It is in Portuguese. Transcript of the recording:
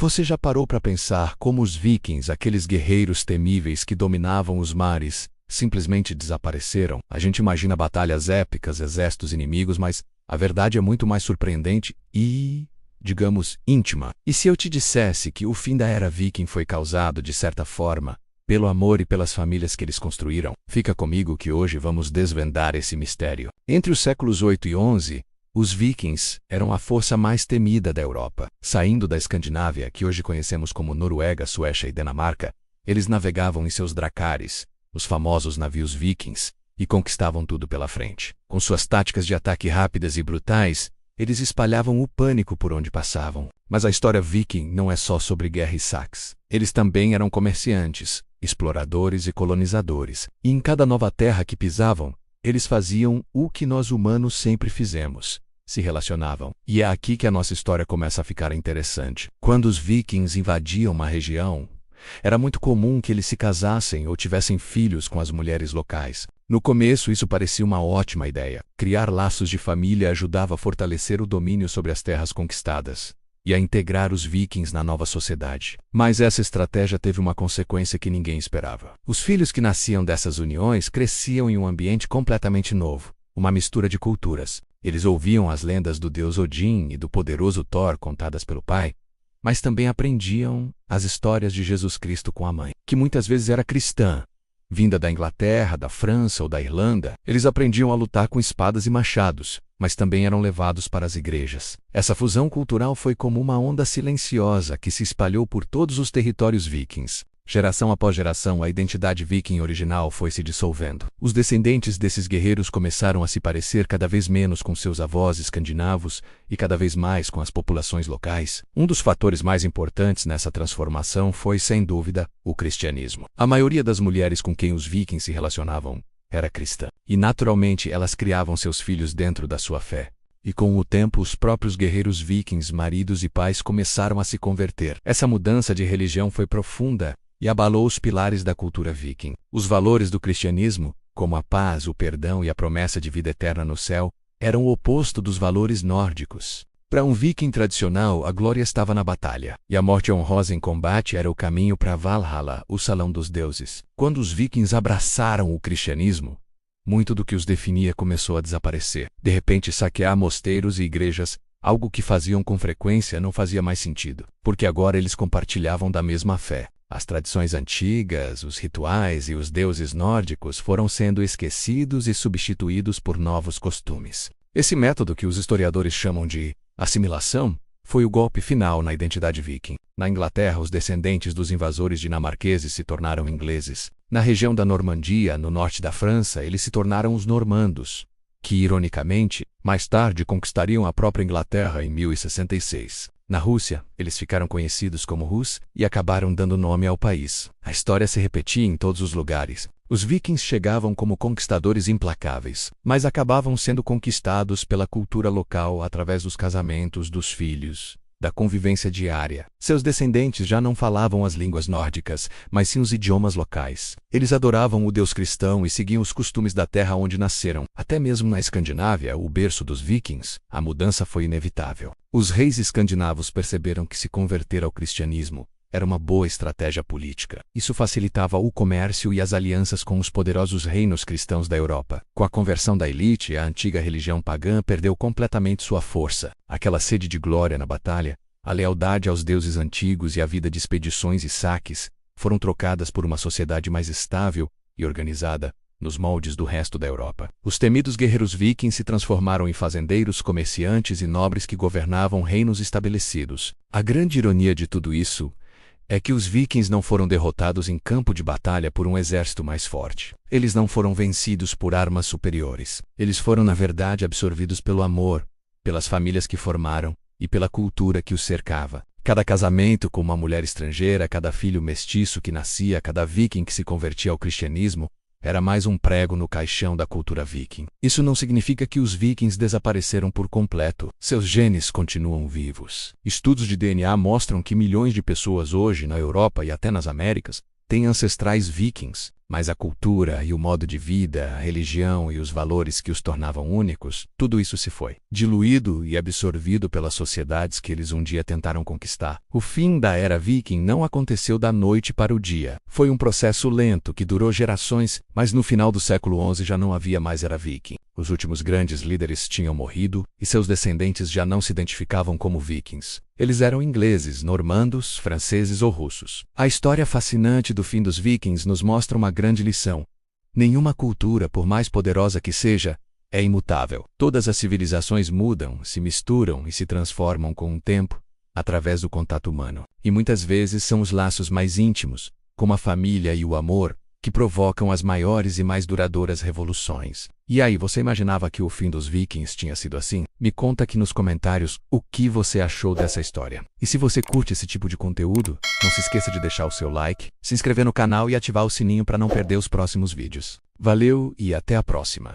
Você já parou para pensar como os vikings, aqueles guerreiros temíveis que dominavam os mares, simplesmente desapareceram? A gente imagina batalhas épicas, exércitos inimigos, mas a verdade é muito mais surpreendente e, digamos, íntima. E se eu te dissesse que o fim da era viking foi causado, de certa forma, pelo amor e pelas famílias que eles construíram? Fica comigo que hoje vamos desvendar esse mistério. Entre os séculos 8 e 11, os vikings eram a força mais temida da Europa. Saindo da Escandinávia, que hoje conhecemos como Noruega, Suécia e Dinamarca, eles navegavam em seus dracares, os famosos navios vikings, e conquistavam tudo pela frente. Com suas táticas de ataque rápidas e brutais, eles espalhavam o pânico por onde passavam. Mas a história viking não é só sobre guerra e saques. Eles também eram comerciantes, exploradores e colonizadores. E em cada nova terra que pisavam, eles faziam o que nós humanos sempre fizemos: se relacionavam. E é aqui que a nossa história começa a ficar interessante. Quando os vikings invadiam uma região, era muito comum que eles se casassem ou tivessem filhos com as mulheres locais. No começo, isso parecia uma ótima ideia. Criar laços de família ajudava a fortalecer o domínio sobre as terras conquistadas e a integrar os vikings na nova sociedade. Mas essa estratégia teve uma consequência que ninguém esperava. Os filhos que nasciam dessas uniões cresciam em um ambiente completamente novo, uma mistura de culturas. Eles ouviam as lendas do deus Odin e do poderoso Thor contadas pelo pai, mas também aprendiam as histórias de Jesus Cristo com a mãe, que muitas vezes era cristã, vinda da Inglaterra, da França ou da Irlanda. Eles aprendiam a lutar com espadas e machados, mas também eram levados para as igrejas. Essa fusão cultural foi como uma onda silenciosa que se espalhou por todos os territórios vikings. Geração após geração, a identidade viking original foi se dissolvendo. Os descendentes desses guerreiros começaram a se parecer cada vez menos com seus avós escandinavos e cada vez mais com as populações locais. Um dos fatores mais importantes nessa transformação foi, sem dúvida, o cristianismo. A maioria das mulheres com quem os vikings se relacionavam era cristã, e naturalmente elas criavam seus filhos dentro da sua fé. E com o tempo, os próprios guerreiros vikings, maridos e pais, começaram a se converter. Essa mudança de religião foi profunda e abalou os pilares da cultura viking. Os valores do cristianismo, como a paz, o perdão e a promessa de vida eterna no céu, eram o oposto dos valores nórdicos. Para um viking tradicional, a glória estava na batalha, e a morte honrosa em combate era o caminho para Valhalla, o salão dos deuses. Quando os vikings abraçaram o cristianismo, muito do que os definia começou a desaparecer. De repente, saquear mosteiros e igrejas, algo que faziam com frequência, não fazia mais sentido, porque agora eles compartilhavam da mesma fé. As tradições antigas, os rituais e os deuses nórdicos foram sendo esquecidos e substituídos por novos costumes. Esse método, que os historiadores chamam de assimilação, foi o golpe final na identidade viking. Na Inglaterra, os descendentes dos invasores dinamarqueses se tornaram ingleses. Na região da Normandia, no norte da França, eles se tornaram os normandos, que, ironicamente, mais tarde conquistariam a própria Inglaterra em 1066. Na Rússia, eles ficaram conhecidos como Rus e acabaram dando nome ao país. A história se repetia em todos os lugares. Os vikings chegavam como conquistadores implacáveis, mas acabavam sendo conquistados pela cultura local através dos casamentos dos filhos, da convivência diária. Seus descendentes já não falavam as línguas nórdicas, mas sim os idiomas locais. Eles adoravam o deus cristão e seguiam os costumes da terra onde nasceram. Até mesmo na Escandinávia, o berço dos vikings, a mudança foi inevitável. Os reis escandinavos perceberam que se converter ao cristianismo era uma boa estratégia política. Isso facilitava o comércio e as alianças com os poderosos reinos cristãos da Europa. Com a conversão da elite, a antiga religião pagã perdeu completamente sua força. Aquela sede de glória na batalha, a lealdade aos deuses antigos e a vida de expedições e saques foram trocadas por uma sociedade mais estável e organizada, nos moldes do resto da Europa. Os temidos guerreiros vikings se transformaram em fazendeiros, comerciantes e nobres que governavam reinos estabelecidos. A grande ironia de tudo isso é que os vikings não foram derrotados em campo de batalha por um exército mais forte. Eles não foram vencidos por armas superiores. Eles foram, na verdade, absorvidos pelo amor, pelas famílias que formaram e pela cultura que os cercava. Cada casamento com uma mulher estrangeira, cada filho mestiço que nascia, cada viking que se convertia ao cristianismo, era mais um prego no caixão da cultura viking. Isso não significa que os vikings desapareceram por completo. Seus genes continuam vivos. Estudos de DNA mostram que milhões de pessoas hoje, na Europa e até nas Américas, têm ancestrais vikings. mas a cultura e o modo de vida, a religião e os valores que os tornavam únicos, tudo isso se foi diluído e absorvido pelas sociedades que eles um dia tentaram conquistar. O fim da era viking não aconteceu da noite para o dia. Foi um processo lento que durou gerações, mas no final do século XI já não havia mais era viking. Os últimos grandes líderes tinham morrido e seus descendentes já não se identificavam como vikings. Eles eram ingleses, normandos, franceses ou russos. A história fascinante do fim dos vikings nos mostra uma grande lição. Nenhuma cultura, por mais poderosa que seja, é imutável. Todas as civilizações mudam, se misturam e se transformam com o tempo, através do contato humano. E muitas vezes são os laços mais íntimos, como a família e o amor, que provocam as maiores e mais duradouras revoluções. E aí, você imaginava que o fim dos vikings tinha sido assim? Me conta aqui nos comentários o que você achou dessa história. E se você curte esse tipo de conteúdo, não se esqueça de deixar o seu like, se inscrever no canal e ativar o sininho para não perder os próximos vídeos. Valeu e até a próxima!